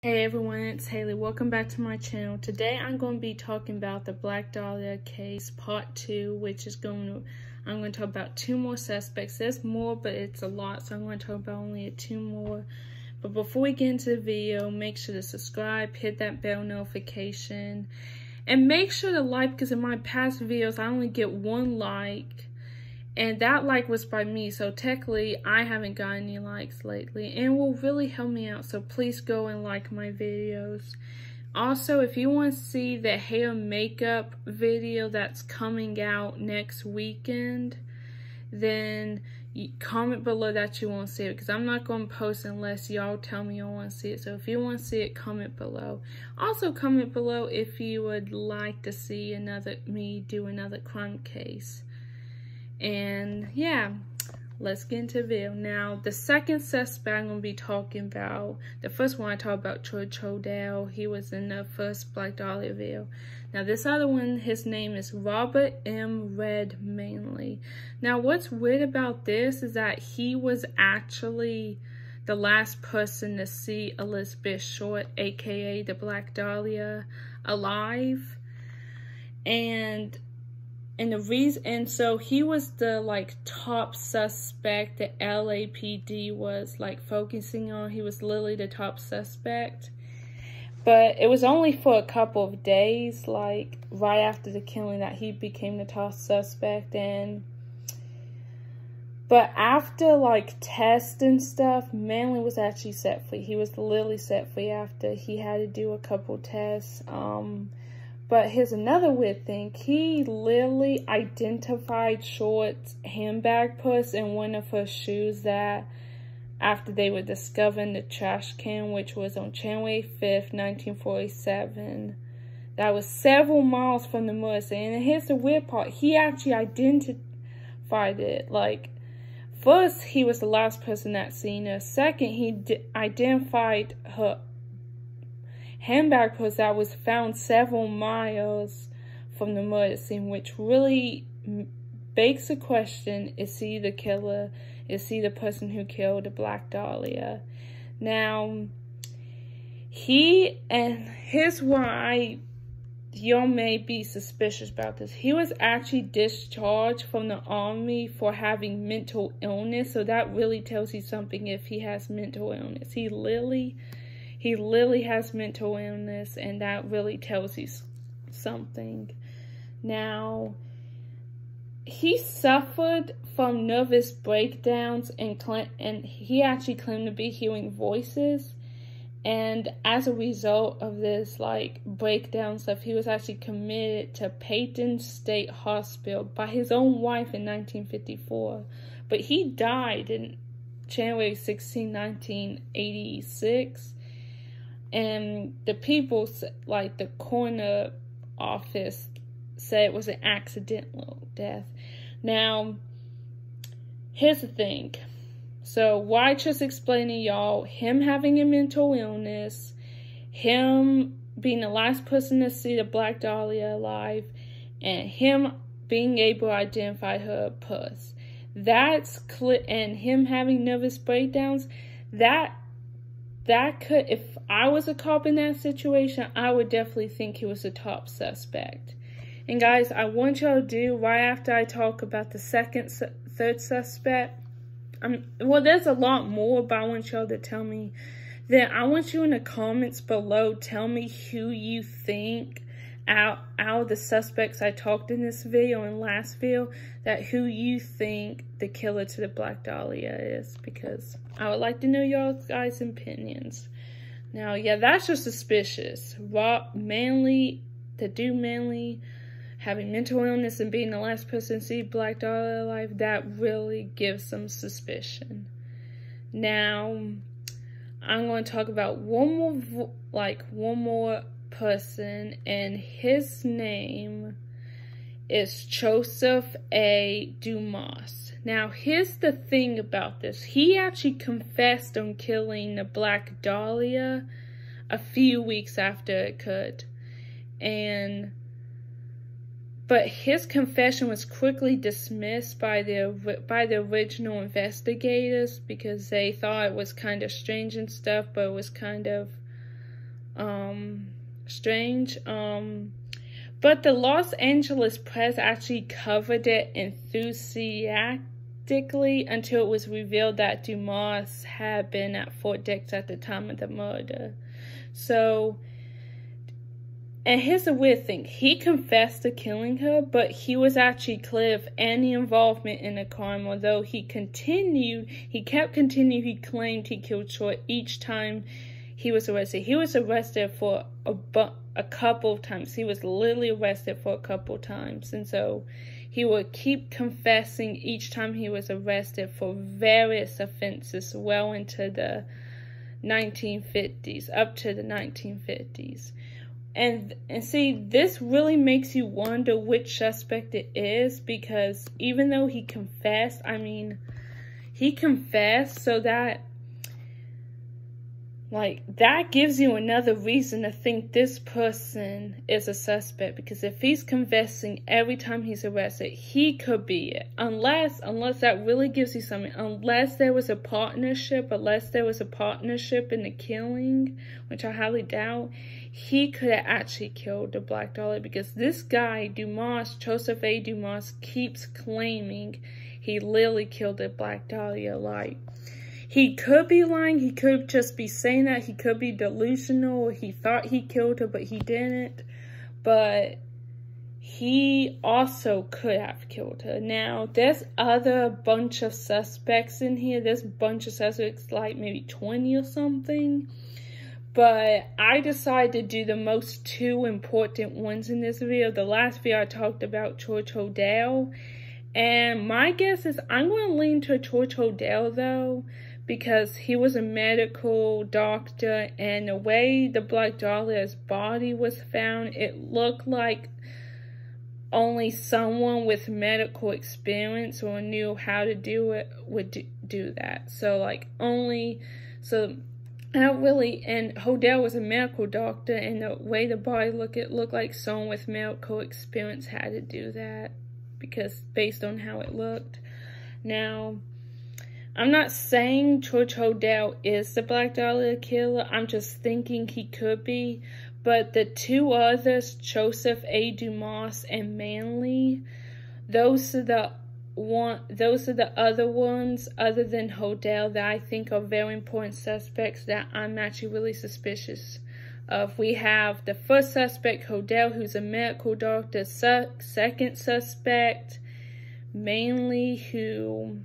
Hey everyone, it's Haley. Welcome back to my channel. Today I'm going to be talking about the Black Dahlia case part 2, which is I'm going to talk about 2 more suspects. There's more, but it's a lot, so I'm going to talk about only 2 more. But before we get into the video, make sure to subscribe, hit that bell notification, and make sure to like, because in my past videos I only get 1 like. And that like was by me, so technically I haven't got any likes lately, and will really help me out, so please go and like my videos. Also, if you want to see the hair makeup video that's coming out next weekend, then comment below that you want to see it, because I'm not going to post unless y'all tell me you want to see it. So if you want to see it, comment below. Also comment below if you would like to see me do another crime case. And yeah, let's get into the video. Now, the second suspect I'm going to be talking about, the first one I talked about, George Hodel. He was in the first Black Dahlia video. Now, this other one, his name is Robert M. Red Manley. Now, what's weird about this is that he was actually the last person to see Elizabeth Short, aka the Black Dahlia, alive. And so he was the top suspect that LAPD was focusing on. He was literally the top suspect. But it was only for a couple of days, right after the killing, that he became the top suspect. But after tests and stuff, Manley was actually set free. He was literally set free after he had to do a couple tests. But here's another weird thing. He literally identified Short's handbag purse and one of her shoes that after they were discovered in the trash can, which was on January 5th, 1947. That was several miles from the murder scene. And here's the weird part. He actually identified it. First, he was the last person that seen her. Second, he identified her handbag purse that was found several miles from the murder scene, which really begs the question, is he the killer? Is he the person who killed the Black Dahlia? Now, here's why y'all may be suspicious about this. He was actually discharged from the army for having mental illness, so that really tells you something if he has mental illness. He literally has mental illness, and that really tells you something. Now, he suffered from nervous breakdowns, and he actually claimed to be hearing voices. And as a result of this, breakdown stuff, he was actually committed to Payton State Hospital by his own wife in 1954. But he died in January 16, 1986. And the people, the coroner office, said it was an accidental death. Now, here's the thing. So, why just explain to y'all, him having a mental illness, him being the last person to see the Black Dahlia alive, and him being able to identify her purse. And him having nervous breakdowns, that could, if I was a cop in that situation, I would definitely think he was a top suspect. And guys, I want y'all to do, right after I talk about the third suspect, well, there's a lot more, but I want y'all to tell me. Then I want you in the comments below, tell me who you think out of the suspects I talked in this video and last video, who you think the killer to the Black Dahlia is, because I would like to know y'all guys' opinions. Now, yeah, that's just suspicious. Manley, having mental illness and being the last person to see Black Dahlia alive, that really gives some suspicion. Now, I'm going to talk about one more person, and his name is Joseph A. Dumas. Now, here's the thing about this. He actually confessed on killing the Black Dahlia a few weeks after it occurred. But his confession was quickly dismissed by the original investigators because they thought it was kind of strange and stuff, but it was kind of strange. But the Los Angeles press actually covered it enthusiastically until it was revealed that Dumas had been at Fort Dix at the time of the murder. So, and here's the weird thing. He confessed to killing her, but he was actually clear of any involvement in the crime, although he kept continuing, he claimed he killed Troy each time he was arrested. He was arrested for a couple of times. He was literally arrested for a couple of times. And so he would keep confessing each time he was arrested for various offenses well into the 1950s, up to the 1950s. And see, this really makes you wonder which suspect it is, because even though he confessed, I mean, he confessed, so that, like, that gives you another reason to think this person is a suspect. Because if he's confessing every time he's arrested, he could be it. Unless that really gives you something. Unless there was a partnership in the killing, which I highly doubt, he could have actually killed the Black Dahlia. Because this guy, Dumas, Joseph A. Dumas, keeps claiming he literally killed the Black Dahlia. Like, he could be lying, he could just be saying that, he could be delusional, or he thought he killed her, but he didn't. But he also could have killed her. Now, there's other bunch of suspects in here. There's a bunch of suspects, like maybe 20 or something. But I decided to do the most two important ones in this video. The last video I talked about George Hodel. And my guess is I'm going to lean to George Hodel, though, because he was a medical doctor, and the way the Black Dahlia's body was found, it looked like only someone with medical experience or knew how to do it would do that. So, like, and Hodel was a medical doctor, and the way the body looked, it looked like someone with medical experience had to do that, because based on how it looked. Now, I'm not saying George Hodel is the Black Dahlia killer. I'm just thinking he could be. But the two others, Joseph A. Dumas and Manley, those are the other ones other than Hodel that I think are very important suspects that I'm actually really suspicious of. We have the first suspect, Hodel, who's a medical doctor. Second suspect, Manley, who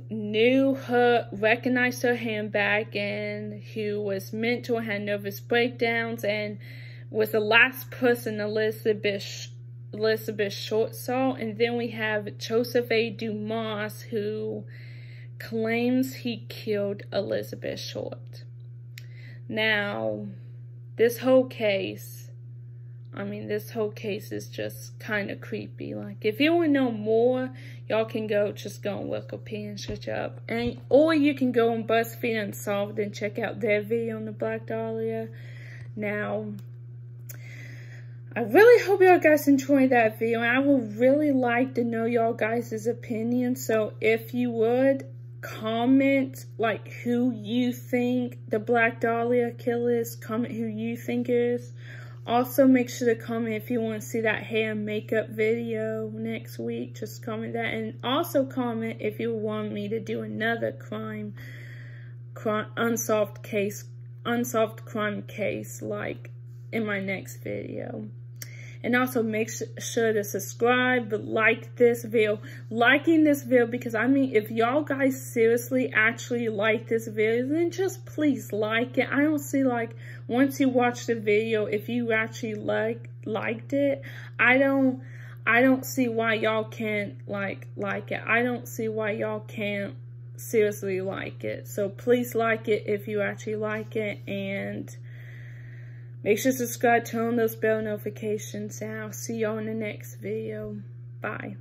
knew her, recognized her handbag, and who was mental, had nervous breakdowns, and was the last person Elizabeth Short saw. And then we have Joseph A. Dumas, who claims he killed Elizabeth Short. Now, this whole case is just kind of creepy. Like, if you want to know more, y'all can just go on Wikipedia and search up. Or you can go on BuzzFeed Unsolved and check out their video on the Black Dahlia. Now, I really hope y'all guys enjoyed that video. And I would really like to know y'all guys' opinion. So, if you would, comment, like, who you think the Black Dahlia killer is. Comment who you think it is. Also, make sure to comment if you want to see that hair and makeup video next week. Just comment that. And also comment if you want me to do another unsolved crime case, like, in my next video. And also make sure to subscribe, but like this video. Liking this video, because I mean, if y'all guys seriously actually like this video, then just please like it. I don't see, like, once you watch the video, if you actually liked it, I don't see why y'all can't like it. I don't see why y'all can't seriously like it. So please like it if you actually like it, and make sure to subscribe, turn on those bell notifications, and I'll see y'all in the next video. Bye.